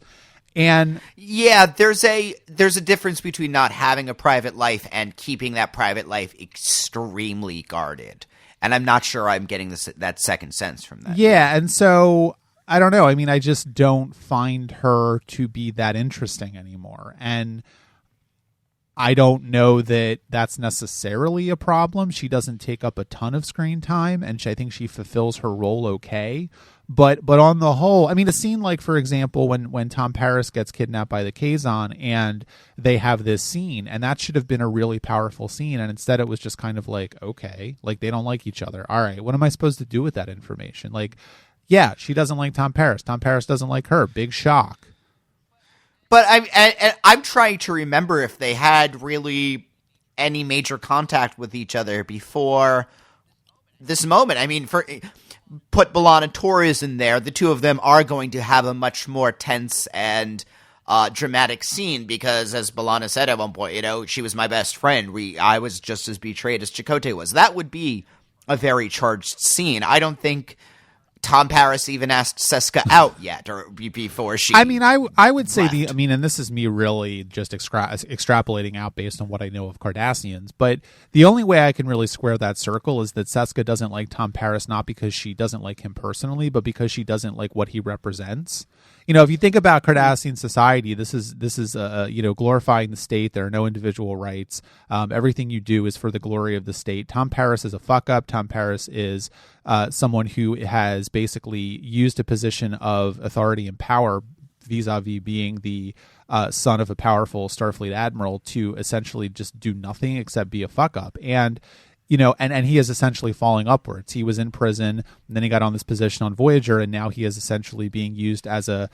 And yeah, there's a difference between not having a private life and keeping that private life extremely guarded. And I'm not sure I'm getting that second sense from that. Yeah, and so I don't know. I mean, I just don't find her to be that interesting anymore. And I don't know that that's necessarily a problem. She doesn't take up a ton of screen time, and I think she fulfills her role okay. But on the whole, I mean, a scene like, for example, when Tom Paris gets kidnapped by the Kazon and they have this scene, and that should have been a really powerful scene, and instead it was just kind of like, okay, like, they don't like each other. All right, what am I supposed to do with that information? Like, yeah, she doesn't like Tom Paris. Tom Paris doesn't like her. Big shock. But I'm trying to remember if they had really any major contact with each other before this moment. I mean, put B'Elanna Torres in there, the two of them are going to have a much more tense and dramatic scene because, as B'Elanna said at one point, she was my best friend. I was just as betrayed as Chakotay was. That would be a very charged scene. I don't think Tom Paris even asked Seska out yet, or before she. I mean, I would say left. and this is me really just extrapolating out based on what I know of Cardassians, but the only way I can really square that circle is that Seska doesn't like Tom Paris, not because she doesn't like him personally, but because she doesn't like what he represents. if you think about Cardassian society, this is glorifying the state. There are no individual rights. Everything you do is for the glory of the state. Tom Paris is a fuck up. Tom Paris is someone who has basically used a position of authority and power vis-a-vis being the son of a powerful Starfleet admiral to essentially just do nothing except be a fuck up. And and he is essentially falling upwards. He was in prison, and then he got on this position on Voyager, and now he is essentially being used as a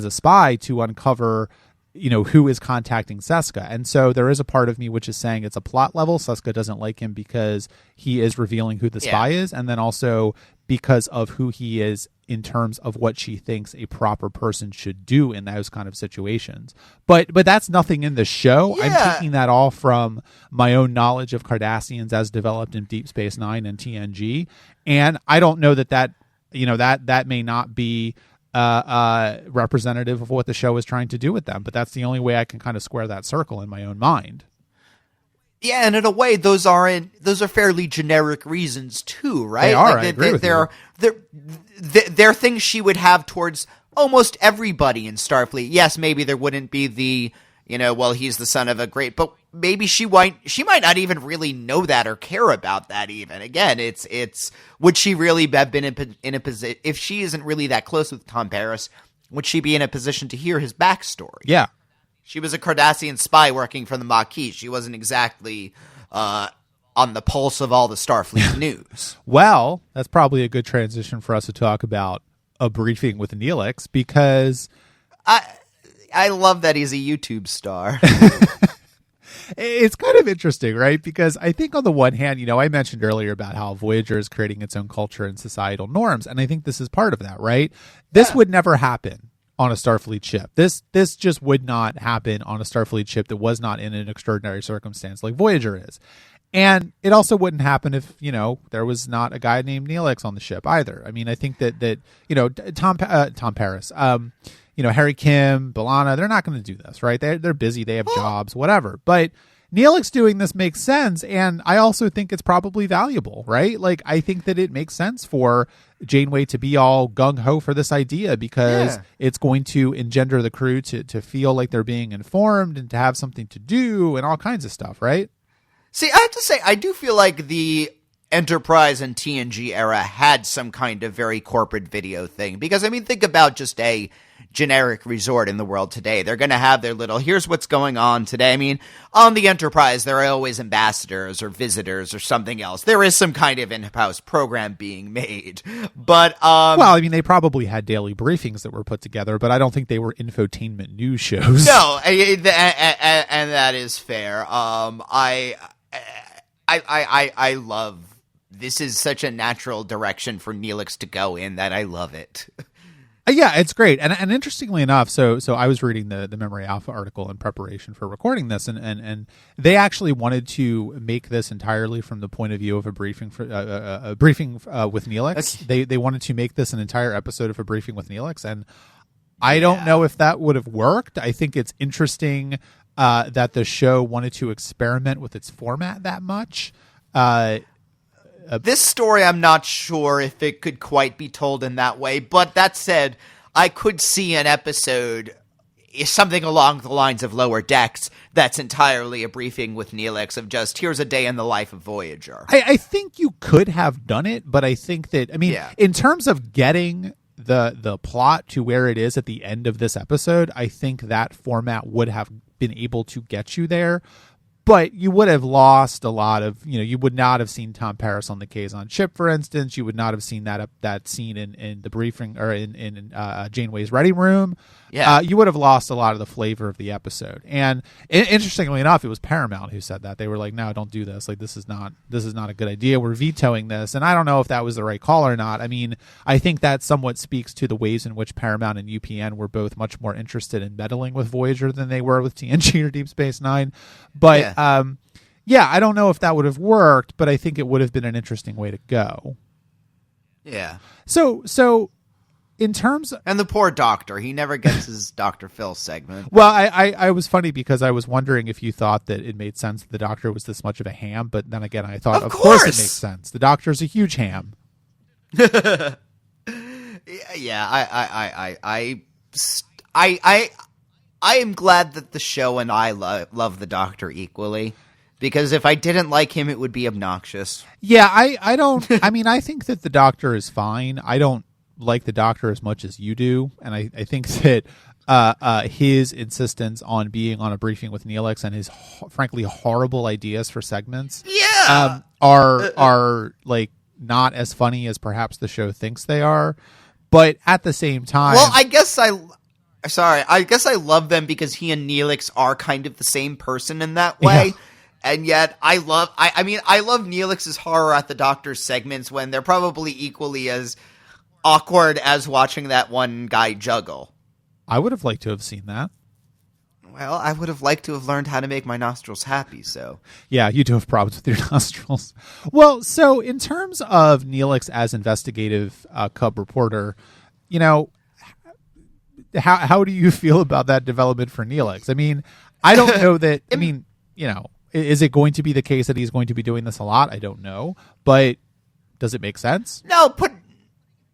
spy to uncover, who is contacting Seska. And so there is a part of me which is saying it's a plot level. Seska doesn't like him because he is revealing who the spy is, and then also because of who he is in terms of what she thinks a proper person should do in those kind of situations. But that's nothing in the show. Yeah. I'm taking that all from my own knowledge of Cardassians as developed in Deep Space Nine and TNG. And I don't know that may not be representative of what the show is trying to do with them. But that's the only way I can kind of square that circle in my own mind. Yeah, and in a way, those are fairly generic reasons too, right? They are. I agree with you. They're things she would have towards almost everybody in Starfleet. Yes, maybe there wouldn't be the, he's the son of a great, but maybe she might not even really know that or care about that even. Again, it's would she really have been in a position, if she isn't really that close with Tom Paris, would she be in a position to hear his backstory? Yeah. She was a Cardassian spy working for the Maquis. She wasn't exactly on the pulse of all the Starfleet news. Well, that's probably a good transition for us to talk about a briefing with Neelix, because I love that he's a YouTube star. It's kind of interesting, right? Because I think on the one hand, I mentioned earlier about how Voyager is creating its own culture and societal norms, and I think this is part of that, right? This would never happen on a Starfleet ship. This just would not happen on a Starfleet ship that was not in an extraordinary circumstance like Voyager is. And it also wouldn't happen if, there was not a guy named Neelix on the ship either. I mean, I think that Tom Paris, Harry Kim, B'Elanna, they're not going to do this, right? They're busy, they have jobs, whatever. But Neelix doing this makes sense, and I also think it's probably valuable, right? Like, I think that it makes sense for Janeway to be all gung-ho for this idea, because it's going to engender the crew to feel like they're being informed and to have something to do and all kinds of stuff, right? See, I have to say, I do feel like the Enterprise and TNG era had some kind of very corporate video thing, because, I mean, think about just a generic resort in the world today. They're going to have their little, here's what's going on today. I mean, on the Enterprise, there are always ambassadors or visitors or something else. There is some kind of in-house program being made. But, well, I mean, they probably had daily briefings that were put together, but I don't think they were infotainment news shows. No, and that is fair. I love, this is such a natural direction for Neelix to go in that I love it. Yeah, it's great. And interestingly enough, so I was reading the Memory Alpha article in preparation for recording this, and they actually wanted to make this entirely from the point of view of a briefing with Neelix. They wanted to make this an entire episode of a briefing with Neelix, and I don't know if that would have worked. I think it's interesting that the show wanted to experiment with its format that much. This story, I'm not sure if it could quite be told in that way, but that said, I could see an episode, something along the lines of Lower Decks, that's entirely a briefing with Neelix of just, here's a day in the life of Voyager. I think you could have done it, but I think that, in terms of getting the plot to where it is at the end of this episode, I think that format would have been able to get you there. But you would have lost a lot of, you would not have seen Tom Paris on the Kazon ship, for instance. You would not have seen that scene in the briefing or in Janeway's ready room. Yeah. You would have lost a lot of the flavor of the episode. And interestingly enough, it was Paramount who said that. They were like, no, don't do this. Like, this is not a good idea. We're vetoing this. And I don't know if that was the right call or not. I mean, I think that somewhat speaks to the ways in which Paramount and UPN were both much more interested in meddling with Voyager than they were with TNG or Deep Space Nine. But I don't know if that would have worked, but I think it would have been an interesting way to go. Yeah. So in terms of, and the poor doctor, he never gets his Dr. Phil segment. Well, I was funny because I was wondering if you thought that it made sense that the doctor was this much of a ham, but then again, I thought, of course it makes sense. The doctor's a huge ham. Yeah, I am glad that the show and I love the Doctor equally, because if I didn't like him, it would be obnoxious. Yeah, I don't. I mean, I think that the Doctor is fine. I don't like the Doctor as much as you do, and I think that his insistence on being on a briefing with Neelix and his frankly horrible ideas for segments, are like not as funny as perhaps the show thinks they are. But at the same time, well, I guess I love them because he and Neelix are kind of the same person in that way. Yeah. And yet I love Neelix's horror at the Doctor's segments when they're probably equally as awkward as watching that one guy juggle. I would have liked to have seen that. Well, I would have liked to have learned how to make my nostrils happy, so. Yeah, you do have problems with your nostrils. Well, so in terms of Neelix as investigative cub reporter, you know, how do you feel about that development for Neelix? I mean, I don't know that, I mean, you know, is it going to be the case that he's going to be doing this a lot? I don't know. But does it make sense? No,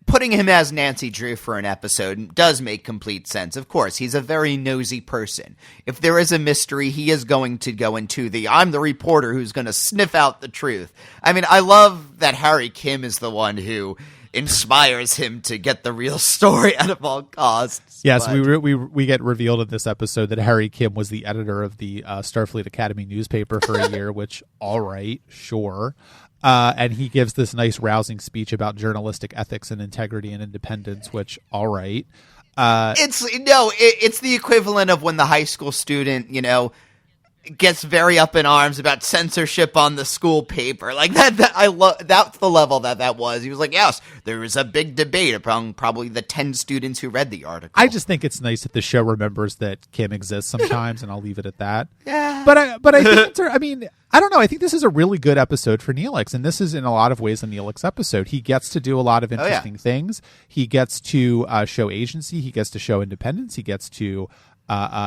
putting him as Nancy Drew for an episode does make complete sense. Of course, he's a very nosy person. If there is a mystery, he is going to go into I'm the reporter who's going to sniff out the truth. I mean, I love that Harry Kim is the one who inspires him to get the real story at all costs. Yes, but we get revealed in this episode that Harry Kim was the editor of the Starfleet Academy newspaper for a year, which, all right, sure. And he gives this nice rousing speech about journalistic ethics and integrity and independence, which, all right. It's the equivalent of when the high school student, you know, gets very up in arms about censorship on the school paper. Like that I love, that's the level that was. He was like, yes, there was a big debate among probably the 10 students who read the article. I just think it's nice that the show remembers that Kim exists sometimes, and I'll leave it at that. Yeah. But I think I mean, I don't know. I think this is a really good episode for Neelix, and this is in a lot of ways a Neelix episode. He gets to do a lot of interesting things. He gets to show agency. He gets to show independence. He gets to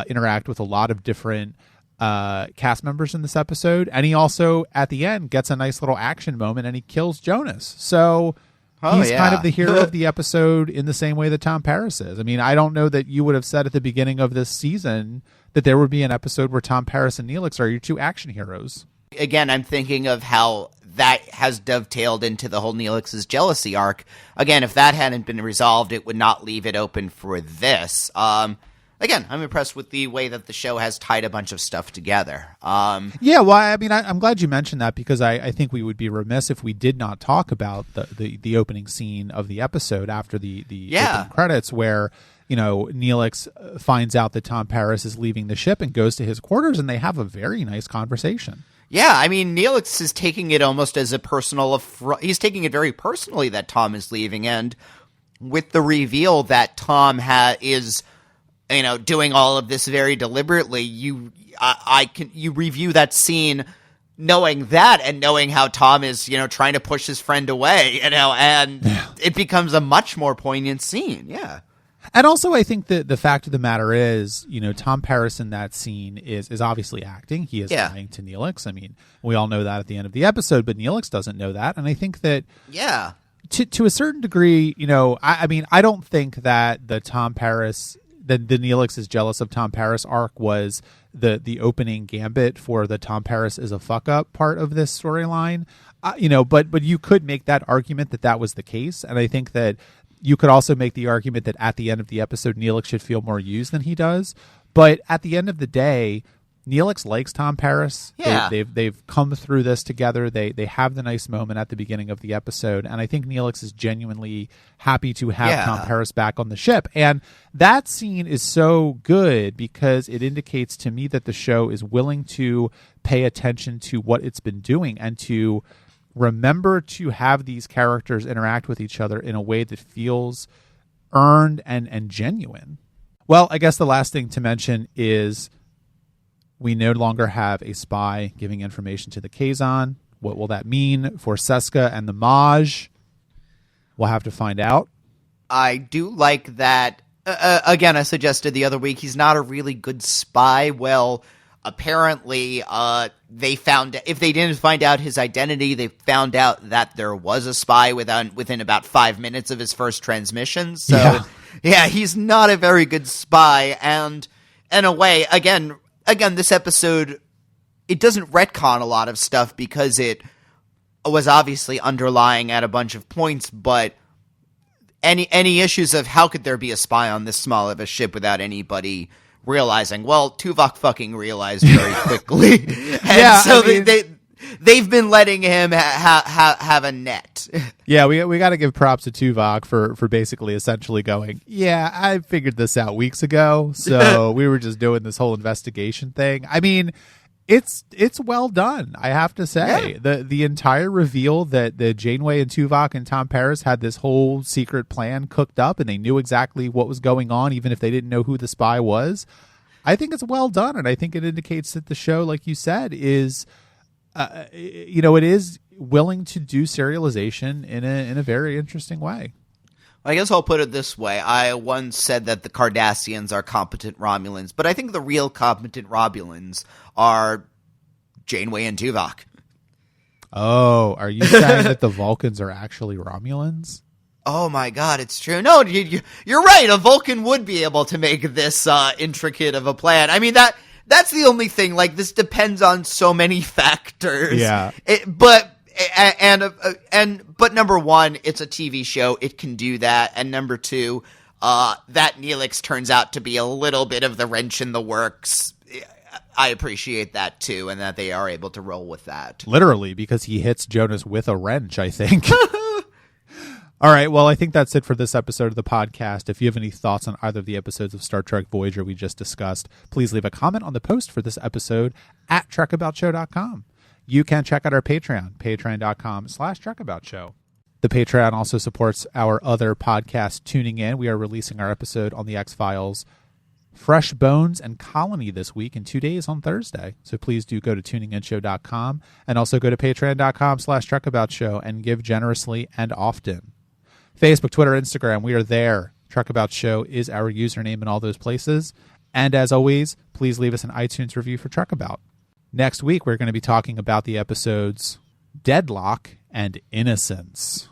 interact with a lot of different cast members in this episode, and he also at the end gets a nice little action moment and he kills Jonas. So he's kind of the hero of the episode in the same way that Tom Paris is. I mean, I don't know that you would have said at the beginning of this season that there would be an episode where Tom Paris and Neelix are your two action heroes. Again, I'm thinking of how that has dovetailed into the whole Neelix's jealousy arc. Again, if that hadn't been resolved, it would not leave it open for this. Again, I'm impressed with the way that the show has tied a bunch of stuff together. Yeah, well, I mean, I'm glad you mentioned that because I think we would be remiss if we did not talk about the opening scene of the episode after the opening credits where, you know, Neelix finds out that Tom Paris is leaving the ship and goes to his quarters, and they have a very nice conversation. Yeah, I mean, Neelix is taking it almost as a personal affront. He's taking it very personally that Tom is leaving, and with the reveal that Tom is, you know, doing all of this very deliberately, you review that scene knowing that and knowing how Tom is, you know, trying to push his friend away, you know, and it becomes a much more poignant scene. Yeah. And also, I think that the fact of the matter is, you know, Tom Paris in that scene is obviously acting. He is lying to Neelix. I mean, we all know that at the end of the episode, but Neelix doesn't know that. And I think that, to a certain degree, you know, I mean, I don't think that the Tom Paris, the Neelix is jealous of Tom Paris arc was the opening gambit for the Tom Paris is a fuck up part of this storyline. You know, but you could make that argument that was the case. And I think that you could also make the argument that at the end of the episode, Neelix should feel more used than he does. But at the end of the day, Neelix likes Tom Paris. Yeah. They've come through this together. They have the nice moment at the beginning of the episode. And I think Neelix is genuinely happy to have Tom Paris back on the ship. And that scene is so good because it indicates to me that the show is willing to pay attention to what it's been doing and to remember to have these characters interact with each other in a way that feels earned and genuine. Well, I guess the last thing to mention is we no longer have a spy giving information to the Kazon. What will that mean for Seska and the Maj? We'll have to find out. I do like that. Again, I suggested the other week, he's not a really good spy. Well, apparently they found, if they didn't find out his identity, they found out that there was a spy within about 5 minutes of his first transmission. So yeah, he's not a very good spy. And in a way, again, this episode, it doesn't retcon a lot of stuff because it was obviously underlying at a bunch of points, but any issues of how could there be a spy on this small of a ship without anybody realizing? Well, Tuvok fucking realized very quickly. And so they've been letting him have a net. Yeah, we got to give props to Tuvok for basically essentially going, yeah, I figured this out weeks ago, so we were just doing this whole investigation thing. I mean, it's well done, I have to say. Yeah. The entire reveal that Janeway and Tuvok and Tom Paris had this whole secret plan cooked up and they knew exactly what was going on, even if they didn't know who the spy was. I think it's well done, and I think it indicates that the show, like you said, is it is willing to do serialization in a very interesting way. I guess I'll put it this way. I once said that the Cardassians are competent Romulans, but I think the real competent Romulans are Janeway and Tuvok. Oh, are you saying that the Vulcans are actually Romulans? Oh my god, it's true. No, you're right. A Vulcan would be able to make this intricate of a plan. I mean, that's the only thing. Like, this depends on so many factors. Yeah. But number one, it's a TV show. It can do that. And number two, that Neelix turns out to be a little bit of the wrench in the works. I appreciate that too, and that they are able to roll with that. Literally, because he hits Jonas with a wrench, I think. All right, well, I think that's it for this episode of the podcast. If you have any thoughts on either of the episodes of Star Trek Voyager we just discussed, please leave a comment on the post for this episode at TrekAboutShow.com. You can check out our Patreon, patreon.com/TrekAboutShow. The Patreon also supports our other podcast, Tuning In. We are releasing our episode on the X-Files, Fresh Bones and Colony this week in 2 days on Thursday. So please do go to tuninginshow.com and also go to patreon.com/TrekAboutShow and give generously and often. Facebook, Twitter, Instagram, we are there. Trekabout Show is our username in all those places. And as always, please leave us an iTunes review for Trekabout. Next week, we're going to be talking about the episodes Deadlock and Innocence.